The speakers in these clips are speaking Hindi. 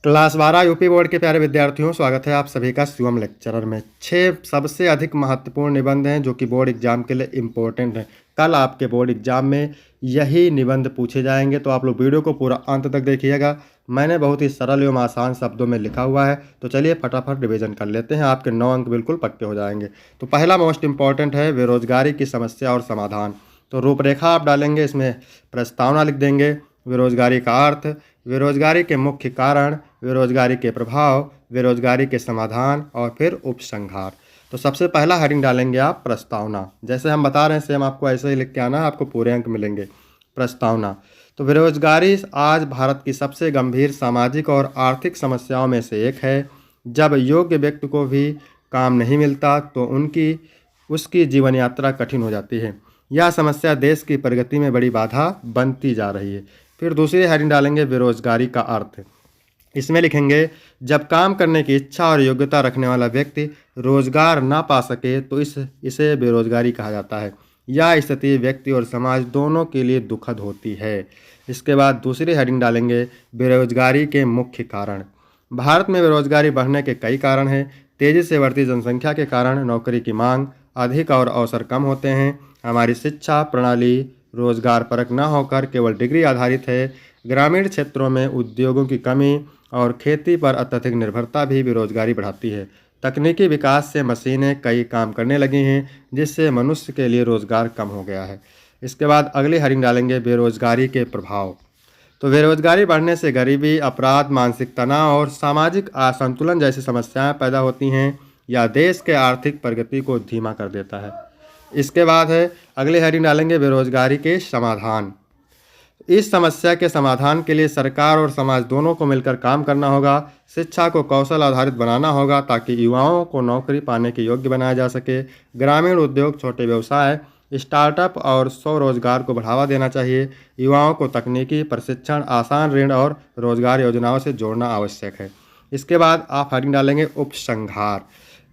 क्लास 12 यूपी बोर्ड के प्यारे विद्यार्थियों, स्वागत है आप सभी का शिवम लेक्चरर में। 6 सबसे अधिक महत्वपूर्ण निबंध हैं जो कि बोर्ड एग्जाम के लिए इम्पोर्टेंट हैं। कल आपके बोर्ड एग्जाम में यही निबंध पूछे जाएंगे, तो आप लोग वीडियो को पूरा अंत तक देखिएगा। मैंने बहुत ही सरल एवं आसान शब्दों में लिखा हुआ है, तो चलिए फटाफट रिविजन कर लेते हैं। आपके 9 अंक बिल्कुल पक्के हो जाएंगे। तो पहला मोस्ट इम्पॉर्टेंट है बेरोजगारी की समस्या और समाधान। तो रूपरेखा आप डालेंगे, इसमें प्रस्तावना लिख देंगे। बेरोजगारी का अर्थ, बेरोजगारी के मुख्य कारण, बेरोजगारी के प्रभाव, बेरोजगारी के समाधान और फिर उपसंहार। तो सबसे पहला हेडिंग डालेंगे आप प्रस्तावना। जैसे हम बता रहे हैं सेम आपको ऐसे ही लिख के आना है, आपको पूरे अंक मिलेंगे। प्रस्तावना। तो बेरोजगारी आज भारत की सबसे गंभीर सामाजिक और आर्थिक समस्याओं में से एक है। जब योग्य व्यक्ति को भी काम नहीं मिलता तो उसकी जीवन यात्रा कठिन हो जाती है। यह समस्या देश की प्रगति में बड़ी बाधा बनती जा रही है। फिर दूसरी हेडिंग डालेंगे बेरोजगारी का अर्थ। इसमें लिखेंगे जब काम करने की इच्छा और योग्यता रखने वाला व्यक्ति रोजगार ना पा सके तो इसे बेरोजगारी कहा जाता है। यह स्थिति व्यक्ति और समाज दोनों के लिए दुखद होती है। इसके बाद दूसरी हेडिंग डालेंगे बेरोजगारी के मुख्य कारण। भारत में बेरोजगारी बढ़ने के कई कारण हैं। तेजी से बढ़ती जनसंख्या के कारण नौकरी की मांग अधिक और अवसर कम होते हैं। हमारी शिक्षा प्रणाली रोजगार परक न होकर केवल डिग्री आधारित है। ग्रामीण क्षेत्रों में उद्योगों की कमी और खेती पर अत्यधिक निर्भरता भी बेरोजगारी बढ़ाती है। तकनीकी विकास से मशीनें कई काम करने लगी हैं, जिससे मनुष्य के लिए रोजगार कम हो गया है। इसके बाद अगली हेडिंग डालेंगे बेरोजगारी के प्रभाव। तो बेरोजगारी बढ़ने से गरीबी, अपराध, मानसिक तनाव और सामाजिक असंतुलन जैसी समस्याएं पैदा होती हैं। यह देश के आर्थिक प्रगति को धीमा कर देता है। इसके बाद है अगले हेडिंग डालेंगे बेरोजगारी के समाधान। इस समस्या के समाधान के लिए सरकार और समाज दोनों को मिलकर काम करना होगा। शिक्षा को कौशल आधारित बनाना होगा ताकि युवाओं को नौकरी पाने के योग्य बनाया जा सके। ग्रामीण उद्योग, छोटे व्यवसाय, स्टार्टअप और स्वरोजगार को बढ़ावा देना चाहिए। युवाओं को तकनीकी प्रशिक्षण, आसान ऋण और रोजगार योजनाओं से जोड़ना आवश्यक है। इसके बाद आप हेडिंग डालेंगे उपसंहार।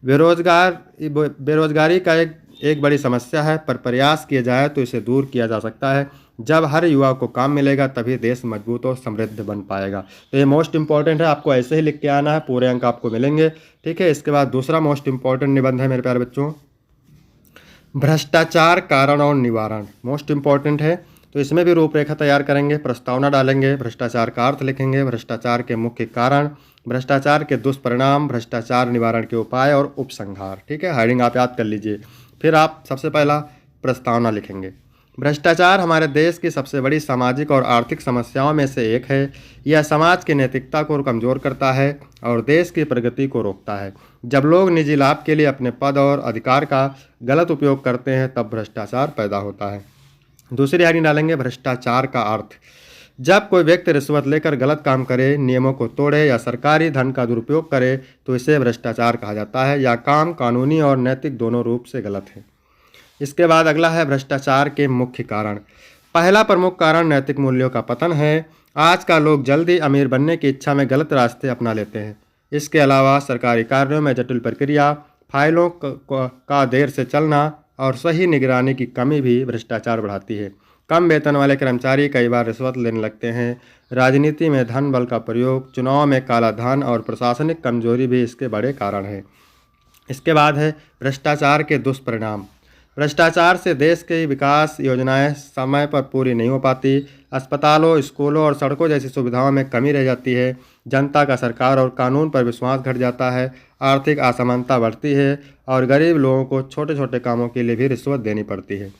बेरोजगारी का एक बड़ी समस्या है, पर प्रयास किए जाए तो इसे दूर किया जा सकता है। जब हर युवा को काम मिलेगा तभी देश मजबूत और समृद्ध बन पाएगा। तो ये मोस्ट इंपॉर्टेंट है, आपको ऐसे ही लिख के आना है, पूरे अंक आपको मिलेंगे। ठीक है। इसके बाद दूसरा मोस्ट इंपॉर्टेंट निबंध है मेरे प्यारे बच्चों, भ्रष्टाचार कारण और निवारण। मोस्ट इंपॉर्टेंट है, तो इसमें भी रूपरेखा तैयार करेंगे, प्रस्तावना डालेंगे, भ्रष्टाचार का अर्थ लिखेंगे, भ्रष्टाचार के मुख्य कारण, भ्रष्टाचार के दुष्परिणाम, भ्रष्टाचार निवारण के उपाय और उपसंहार। ठीक है, हेडिंग आप याद कर लीजिए। फिर आप सबसे पहला प्रस्तावना लिखेंगे। भ्रष्टाचार हमारे देश की सबसे बड़ी सामाजिक और आर्थिक समस्याओं में से एक है। यह समाज की नैतिकता को कमजोर करता है और देश की प्रगति को रोकता है। जब लोग निजी लाभ के लिए अपने पद और अधिकार का गलत उपयोग करते हैं तब भ्रष्टाचार पैदा होता है। दूसरी हेडिंग डालेंगे भ्रष्टाचार का अर्थ। जब कोई व्यक्ति रिश्वत लेकर गलत काम करे, नियमों को तोड़े या सरकारी धन का दुरुपयोग करे तो इसे भ्रष्टाचार कहा जाता है। यह काम कानूनी और नैतिक दोनों रूप से गलत है। इसके बाद अगला है भ्रष्टाचार के मुख्य कारण। पहला प्रमुख कारण नैतिक मूल्यों का पतन है। आज का लोग जल्दी अमीर बनने की इच्छा में गलत रास्ते अपना लेते हैं। इसके अलावा सरकारी कार्यों में जटिल प्रक्रिया, फाइलों का देर से चलना और सही निगरानी की कमी भी भ्रष्टाचार बढ़ाती है। कम वेतन वाले कर्मचारी कई बार रिश्वत लेने लगते हैं। राजनीति में धन बल का प्रयोग, चुनाव में काला धन और प्रशासनिक कमजोरी भी इसके बड़े कारण हैं। इसके बाद है भ्रष्टाचार के दुष्परिणाम। भ्रष्टाचार से देश की विकास योजनाएं समय पर पूरी नहीं हो पाती। अस्पतालों, स्कूलों और सड़कों जैसी सुविधाओं में कमी रह जाती है। जनता का सरकार और कानून पर विश्वास घट जाता है। आर्थिक असमानता बढ़ती है और गरीब लोगों को छोटे छोटे कामों के लिए भी रिश्वत देनी पड़ती है।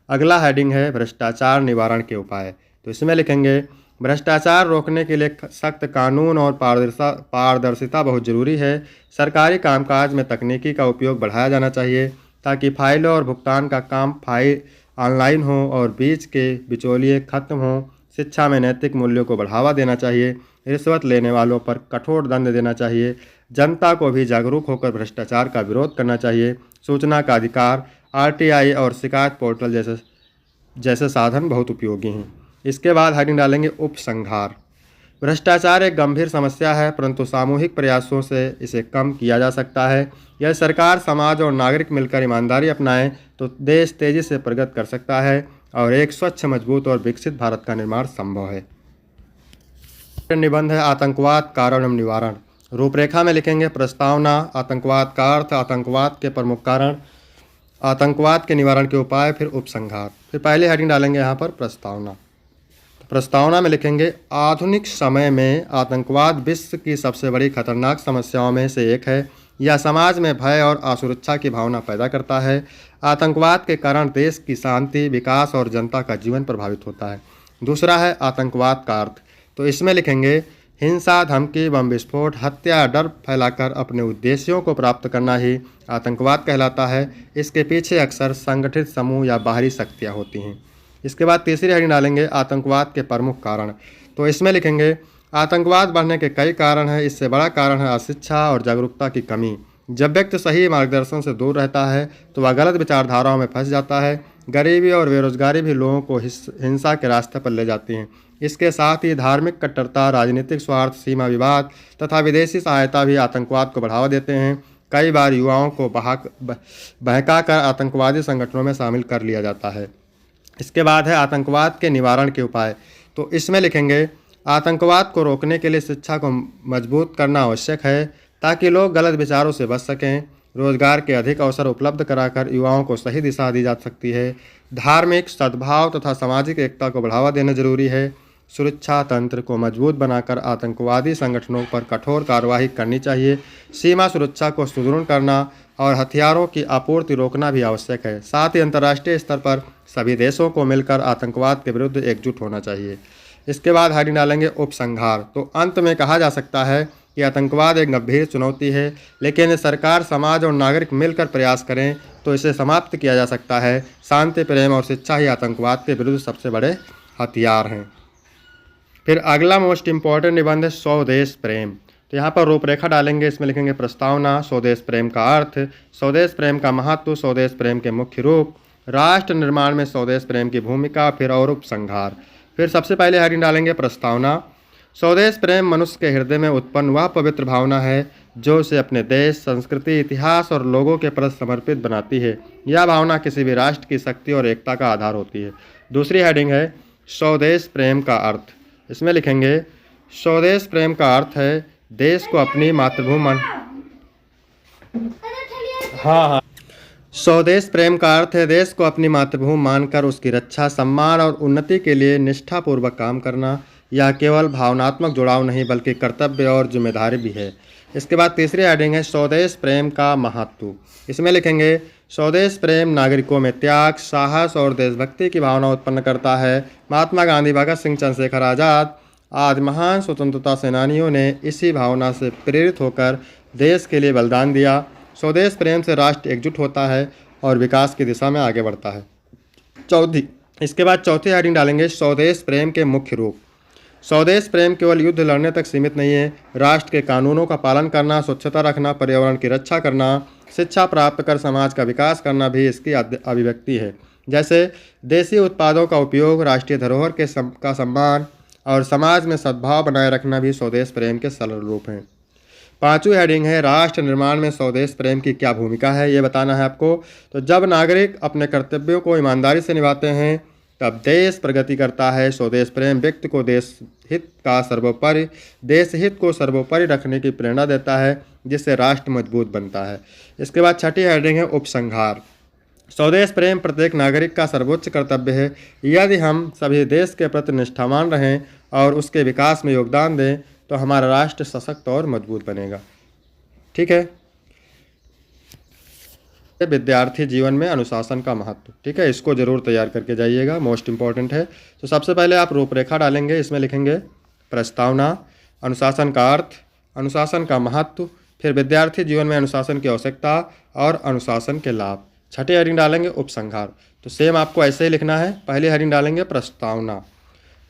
अगला हेडिंग है भ्रष्टाचार निवारण के उपाय। तो इसमें लिखेंगे भ्रष्टाचार रोकने के लिए सख्त कानून और पारदर्शिता बहुत जरूरी है। सरकारी कामकाज में तकनीकी का उपयोग बढ़ाया जाना चाहिए ताकि फाइलों और भुगतान का काम ऑनलाइन हो और बीच के बिचौलिए खत्म हो। शिक्षा में नैतिक मूल्यों को बढ़ावा देना चाहिए। रिश्वत लेने वालों पर कठोर दंड देना चाहिए। जनता को भी जागरूक होकर भ्रष्टाचार का विरोध करना चाहिए। सूचना का अधिकार, आरटीआई और शिकायत पोर्टल जैसे साधन बहुत उपयोगी हैं। इसके बाद हेडिंग डालेंगे उपसंहार। भ्रष्टाचार एक गंभीर समस्या है, परंतु सामूहिक प्रयासों से इसे कम किया जा सकता है। यदि सरकार, समाज और नागरिक मिलकर ईमानदारी अपनाएं तो देश तेजी से प्रगति कर सकता है और एक स्वच्छ, मजबूत और विकसित भारत का निर्माण संभव है। निबंध है आतंकवाद कारण एवं निवारण। रूपरेखा में लिखेंगे प्रस्तावना, आतंकवाद का अर्थ, आतंकवाद के प्रमुख कारण, आतंकवाद के निवारण के उपाय, फिर उपसंहार। फिर पहले हेडिंग डालेंगे यहाँ पर प्रस्तावना। तो प्रस्तावना में लिखेंगे आधुनिक समय में आतंकवाद विश्व की सबसे बड़ी खतरनाक समस्याओं में से एक है। यह समाज में भय और असुरक्षा की भावना पैदा करता है। आतंकवाद के कारण देश की शांति, विकास और जनता का जीवन प्रभावित होता है। दूसरा है आतंकवाद का अर्थ। तो इसमें लिखेंगे हिंसा, धमकी, बम विस्फोट, हत्या, डर फैलाकर अपने उद्देश्यों को प्राप्त करना ही आतंकवाद कहलाता है। इसके पीछे अक्सर संगठित समूह या बाहरी शक्तियाँ होती हैं। इसके बाद तीसरी हेडिंग डालेंगे आतंकवाद के प्रमुख कारण। तो इसमें लिखेंगे आतंकवाद बढ़ने के कई कारण हैं। इससे बड़ा कारण है अशिक्षा और जागरूकता की कमी। जब व्यक्ति सही मार्गदर्शन से दूर रहता है तो वह गलत विचारधाराओं में फंस जाता है। गरीबी और बेरोजगारी भी लोगों को हिंसा के रास्ते पर ले जाती हैं। इसके साथ ही धार्मिक कट्टरता, राजनीतिक स्वार्थ, सीमा विवाद तथा विदेशी सहायता भी आतंकवाद को बढ़ावा देते हैं। कई बार युवाओं को बहकाकर आतंकवादी संगठनों में शामिल कर लिया जाता है। इसके बाद है आतंकवाद के निवारण के उपाय। तो इसमें लिखेंगे आतंकवाद को रोकने के लिए शिक्षा को मजबूत करना आवश्यक है ताकि लोग गलत विचारों से बच सकें। रोजगार के अधिक अवसर उपलब्ध कराकर युवाओं को सही दिशा दी जा सकती है। धार्मिक सद्भाव तथा सामाजिक एकता को बढ़ावा देना जरूरी है। सुरक्षा तंत्र को मजबूत बनाकर आतंकवादी संगठनों पर कठोर कार्रवाई करनी चाहिए। सीमा सुरक्षा को सुदृढ़ करना और हथियारों की आपूर्ति रोकना भी आवश्यक है। साथ ही अंतर्राष्ट्रीय स्तर पर सभी देशों को मिलकर आतंकवाद के विरुद्ध एकजुट होना चाहिए। इसके बाद हेडिंग डालेंगे उपसंहार। तो अंत में कहा जा सकता है कि आतंकवाद एक गंभीर चुनौती है, लेकिन सरकार, समाज और नागरिक मिलकर प्रयास करें तो इसे समाप्त किया जा सकता है। शांति, प्रेम और शिक्षा ही आतंकवाद के विरुद्ध सबसे बड़े हथियार हैं। फिर अगला मोस्ट इम्पॉर्टेंट निबंध है स्वदेश प्रेम। तो यहाँ पर रूपरेखा डालेंगे। इसमें लिखेंगे प्रस्तावना, स्वदेश प्रेम का अर्थ, स्वदेश प्रेम का महत्व, स्वदेश प्रेम के मुख्य रूप, राष्ट्र निर्माण में स्वदेश प्रेम की भूमिका, फिर और उपसंहार। फिर सबसे पहले हेडिंग डालेंगे प्रस्तावना। स्वदेश प्रेम मनुष्य के हृदय में उत्पन्न वह पवित्र भावना है जो उसे अपने देश, संस्कृति, इतिहास और लोगों के प्रति समर्पित बनाती है। यह भावना किसी भी राष्ट्र की शक्ति और एकता का आधार होती है। दूसरी हेडिंग है स्वदेश प्रेम का अर्थ। इसमें लिखेंगे स्वदेश प्रेम का अर्थ है देश को अपनी मातृभूमि स्वदेश प्रेम का अर्थ है देश को अपनी मातृभूमि मानकर उसकी रक्षा, सम्मान और उन्नति के लिए निष्ठापूर्वक काम करना। यह केवल भावनात्मक जुड़ाव नहीं बल्कि कर्तव्य और जिम्मेदारी भी है। इसके बाद तीसरी हेडिंग है स्वदेश प्रेम का महत्व। इसमें लिखेंगे स्वदेश प्रेम नागरिकों में त्याग, साहस और देशभक्ति की भावना उत्पन्न करता है। महात्मा गांधी, भगत सिंह, चंद्रशेखर आज़ाद आदि महान स्वतंत्रता सेनानियों ने इसी भावना से प्रेरित होकर देश के लिए बलिदान दिया। स्वदेश प्रेम से राष्ट्र एकजुट होता है और विकास की दिशा में आगे बढ़ता है। इसके बाद चौथी हेडिंग डालेंगे स्वदेश प्रेम के मुख्य रूप। स्वदेश प्रेम केवल युद्ध लड़ने तक सीमित नहीं है। राष्ट्र के कानूनों का पालन करना, स्वच्छता रखना, पर्यावरण की रक्षा करना, शिक्षा प्राप्त कर समाज का विकास करना भी इसकी अभिव्यक्ति है। जैसे देसी उत्पादों का उपयोग, राष्ट्रीय धरोहर का सम्मान और समाज में सद्भाव बनाए रखना भी स्वदेश प्रेम के सरल रूप हैं। पांचवी हेडिंग है राष्ट्र निर्माण में स्वदेश प्रेम की क्या भूमिका है, ये बताना है आपको। तो जब नागरिक अपने कर्तव्यों को ईमानदारी से निभाते हैं तब देश प्रगति करता है। स्वदेश प्रेम व्यक्ति को देश हित को सर्वोपरि रखने की प्रेरणा देता है, जिससे राष्ट्र मजबूत बनता है। इसके बाद छठी हेडिंग है उपसंहार। स्वदेश प्रेम प्रत्येक नागरिक का सर्वोच्च कर्तव्य है। यदि हम सभी देश के प्रति निष्ठावान रहें और उसके विकास में योगदान दें तो हमारा राष्ट्र सशक्त और मजबूत बनेगा। ठीक है। विद्यार्थी जीवन में अनुशासन का महत्व, ठीक है, इसको जरूर तैयार करके जाइएगा, मोस्ट इम्पॉर्टेंट है। तो सबसे पहले आप रूपरेखा डालेंगे। इसमें लिखेंगे प्रस्तावना, अनुशासन का अर्थ, अनुशासन का महत्व, फिर विद्यार्थी जीवन में अनुशासन की आवश्यकता और अनुशासन के लाभ। छठी हेडिंग डालेंगे उपसंहार। तो सेम आपको ऐसे ही लिखना है। पहली हेडिंग डालेंगे प्रस्तावना।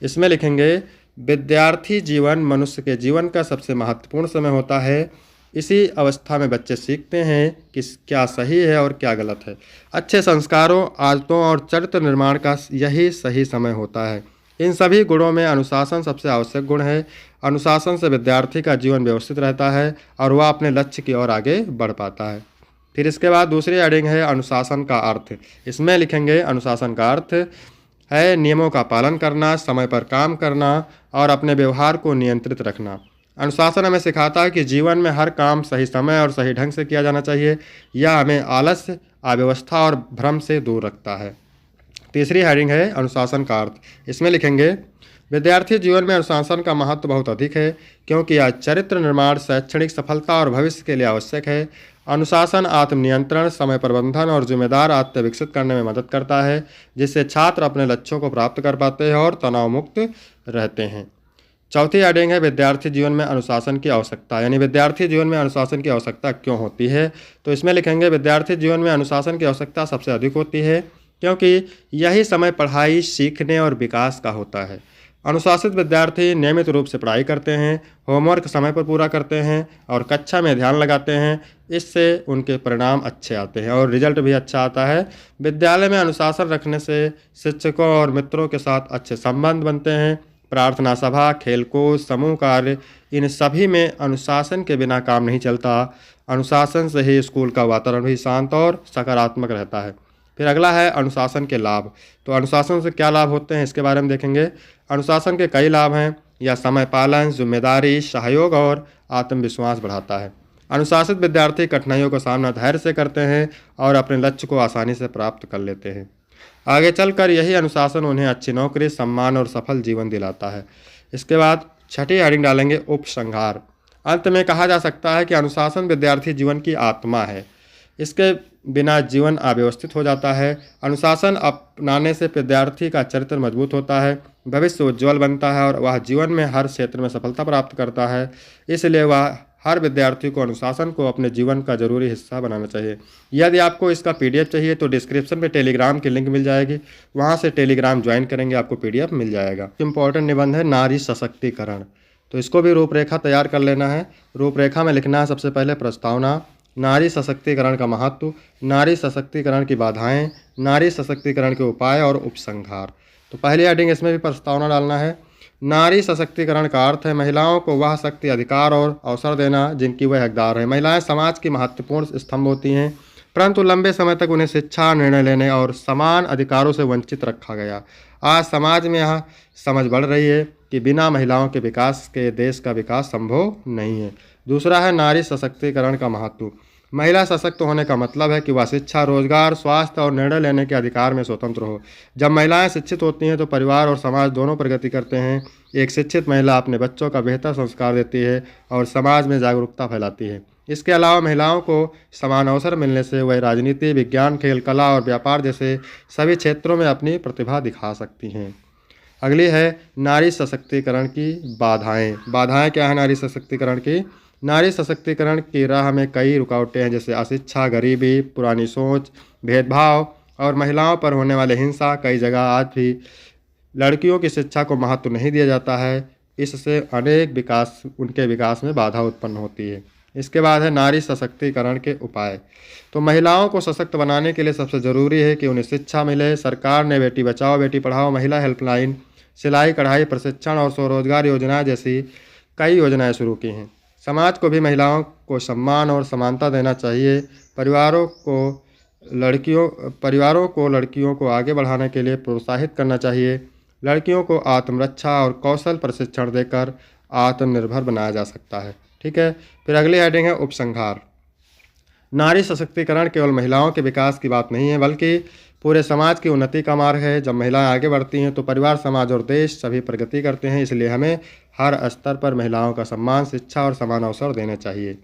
इसमें लिखेंगे विद्यार्थी जीवन मनुष्य के जीवन का सबसे महत्वपूर्ण समय होता है। इसी अवस्था में बच्चे सीखते हैं कि क्या सही है और क्या गलत है। अच्छे संस्कारों, आदतों और चरित्र निर्माण का यही सही समय होता है। इन सभी गुणों में अनुशासन सबसे आवश्यक गुण है। अनुशासन से विद्यार्थी का जीवन व्यवस्थित रहता है और वह अपने लक्ष्य की ओर आगे बढ़ पाता है। फिर इसके बाद दूसरी हेडिंग है अनुशासन का अर्थ। इसमें लिखेंगे अनुशासन का अर्थ, है नियमों का पालन करना, समय पर काम करना और अपने व्यवहार को नियंत्रित रखना। अनुशासन हमें सिखाता है कि जीवन में हर काम सही समय और सही ढंग से किया जाना चाहिए। यह हमें आलस्य, अव्यवस्था और भ्रम से दूर रखता है। तीसरी हेडिंग है अनुशासन का अर्थ। इसमें लिखेंगे विद्यार्थी जीवन में अनुशासन का महत्व बहुत अधिक है, क्योंकि यह चरित्र निर्माण, शैक्षणिक सफलता और भविष्य के लिए आवश्यक है। अनुशासन आत्मनियंत्रण, समय प्रबंधन और जिम्मेदार आदतें विकसित करने में मदद करता है, जिससे छात्र अपने लक्ष्यों को प्राप्त कर पाते हैं और तनाव मुक्त रहते हैं। चौथी हेडिंग है विद्यार्थी जीवन में अनुशासन की आवश्यकता, यानी विद्यार्थी जीवन में अनुशासन की आवश्यकता क्यों होती है। तो इसमें लिखेंगे विद्यार्थी जीवन में अनुशासन की आवश्यकता सबसे अधिक होती है, क्योंकि यही समय पढ़ाई, सीखने और विकास का होता है। अनुशासित विद्यार्थी नियमित रूप से पढ़ाई करते हैं, होमवर्क समय पर पूरा करते हैं और कक्षा में ध्यान लगाते हैं। इससे उनके परिणाम अच्छे आते हैं और रिजल्ट भी अच्छा आता है। विद्यालय में अनुशासन रखने से शिक्षकों और मित्रों के साथ अच्छे संबंध बनते हैं। प्रार्थना सभा, खेलकूद, समूह कार्य, इन सभी में अनुशासन के बिना काम नहीं चलता। अनुशासन से ही स्कूल का वातावरण भी शांत और सकारात्मक रहता है। फिर अगला है अनुशासन के लाभ। तो अनुशासन से क्या लाभ होते हैं इसके बारे में देखेंगे। अनुशासन के कई लाभ हैं। यह समय पालन, जिम्मेदारी, सहयोग और आत्मविश्वास बढ़ाता है। अनुशासित विद्यार्थी कठिनाइयों का सामना धैर्य से करते हैं और अपने लक्ष्य को आसानी से प्राप्त कर लेते हैं। आगे चलकर यही अनुशासन उन्हें अच्छी नौकरी, सम्मान और सफल जीवन दिलाता है। इसके बाद छठी हेडिंग डालेंगे उपसंहार। अंत में कहा जा सकता है कि अनुशासन विद्यार्थी जीवन की आत्मा है। इसके बिना जीवन अव्यवस्थित हो जाता है। अनुशासन अपनाने से विद्यार्थी का चरित्र मजबूत होता है, भविष्य उज्ज्वल बनता है और वह जीवन में हर क्षेत्र में सफलता प्राप्त करता है। इसलिए वह हर विद्यार्थी को अनुशासन को अपने जीवन का जरूरी हिस्सा बनाना चाहिए। यदि आपको इसका पीडीएफ चाहिए तो डिस्क्रिप्शन में टेलीग्राम की लिंक मिल जाएगी, वहाँ से टेलीग्राम ज्वाइन करेंगे, आपको पीडीएफ मिल जाएगा। इंपॉर्टेंट निबंध है नारी सशक्तिकरण, तो इसको भी रूपरेखा तैयार कर लेना है। रूपरेखा में लिखना है सबसे पहले प्रस्तावना, नारी सशक्तिकरण का महत्व, नारी सशक्तिकरण की बाधाएं, नारी सशक्तिकरण के उपाय और उपसंहार। तो पहली हेडिंग इसमें भी प्रस्तावना डालना है। नारी सशक्तिकरण का अर्थ है महिलाओं को वह शक्ति, अधिकार और अवसर देना जिनकी वह हकदार है। महिलाएं समाज की महत्वपूर्ण स्तंभ होती हैं, परंतु लंबे समय तक उन्हें शिक्षा, निर्णय लेने और समान अधिकारों से वंचित रखा गया। आज समाज में यह समझ बढ़ रही है कि बिना महिलाओं के विकास के देश का विकास संभव नहीं है। दूसरा है नारी सशक्तिकरण का महत्व। महिला सशक्त होने का मतलब है कि वह शिक्षा, रोजगार, स्वास्थ्य और निर्णय लेने के अधिकार में स्वतंत्र हो। जब महिलाएं शिक्षित होती हैं तो परिवार और समाज दोनों प्रगति करते हैं। एक शिक्षित महिला अपने बच्चों का बेहतर संस्कार देती है और समाज में जागरूकता फैलाती है। इसके अलावा महिलाओं को समान अवसर मिलने से वह राजनीति, विज्ञान, खेल, कला और व्यापार जैसे सभी क्षेत्रों में अपनी प्रतिभा दिखा सकती हैं। अगली है नारी सशक्तिकरण की बाधाएं। बाधाएं क्या है नारी सशक्तिकरण की? नारी सशक्तिकरण की राह में कई रुकावटें हैं, जैसे अशिक्षा, गरीबी, पुरानी सोच, भेदभाव और महिलाओं पर होने वाले हिंसा। कई जगह आज भी लड़कियों की शिक्षा को महत्व नहीं दिया जाता है। इससे उनके विकास में बाधा उत्पन्न होती है। इसके बाद है नारी सशक्तिकरण के उपाय। तो महिलाओं को सशक्त बनाने के लिए सबसे ज़रूरी है कि उन्हें शिक्षा मिले। सरकार ने बेटी बचाओ, बेटी पढ़ाओ, महिला हेल्पलाइन, सिलाई कढ़ाई प्रशिक्षण और स्वरोजगार योजना जैसी कई योजनाएं शुरू की हैं। समाज को भी महिलाओं को सम्मान और समानता देना चाहिए। परिवारों को लड़कियों को आगे बढ़ाने के लिए प्रोत्साहित करना चाहिए। लड़कियों को आत्मरक्षा और कौशल प्रशिक्षण देकर आत्मनिर्भर बनाया जा सकता है। ठीक है। फिर अगली हेडिंग है उपसंहार। नारी सशक्तिकरण केवल महिलाओं के विकास की बात नहीं है, बल्कि पूरे समाज की उन्नति का मार्ग है। जब महिलाएं आगे बढ़ती हैं तो परिवार, समाज और देश सभी प्रगति करते हैं। इसलिए हमें हर स्तर पर महिलाओं का सम्मान, शिक्षा और समान अवसर देने चाहिए।